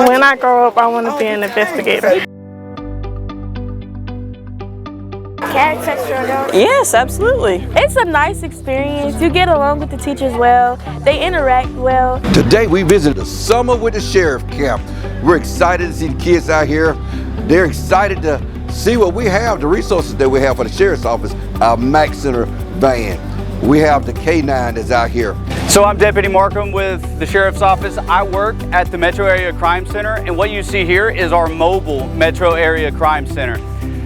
When I grow up, I want to be an investigator. Yes, absolutely. It's a nice experience. You get along with the teachers well. They interact well. Today we visited the Summer with the Sheriff camp. We're excited to see the kids out here. They're excited to see what we have, the resources that we have for the Sheriff's Office, our Mac Center van. We have the K9 that's out here. So I'm Deputy Markham with the Sheriff's Office. I work at the Metro Area Crime Center, and what you see here is our mobile Metro Area Crime Center.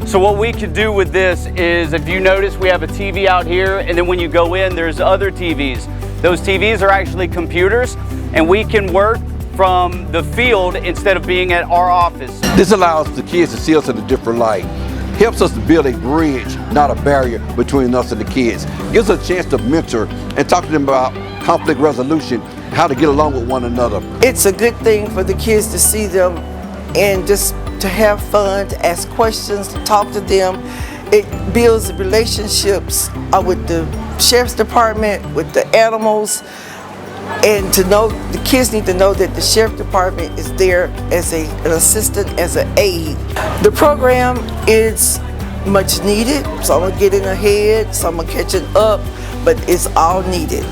So what we could do with this is, if you notice, we have a TV out here, and then when you go in, there's other TVs. Those TVs are actually computers, and we can work from the field instead of being at our office. This allows the kids to see us in a different light. Helps us to build a bridge, not a barrier between us and the kids. Gives us a chance to mentor and talk to them about conflict resolution, how to get along with one another. It's a good thing for the kids to see them and just to have fun, to ask questions, to talk to them. It builds relationships with the Sheriff's Department, with the animals, and to know, the kids need to know that the Sheriff's Department is there as an assistant, as an aide. The program is much needed. Some are getting ahead, some are catching up, but it's all needed.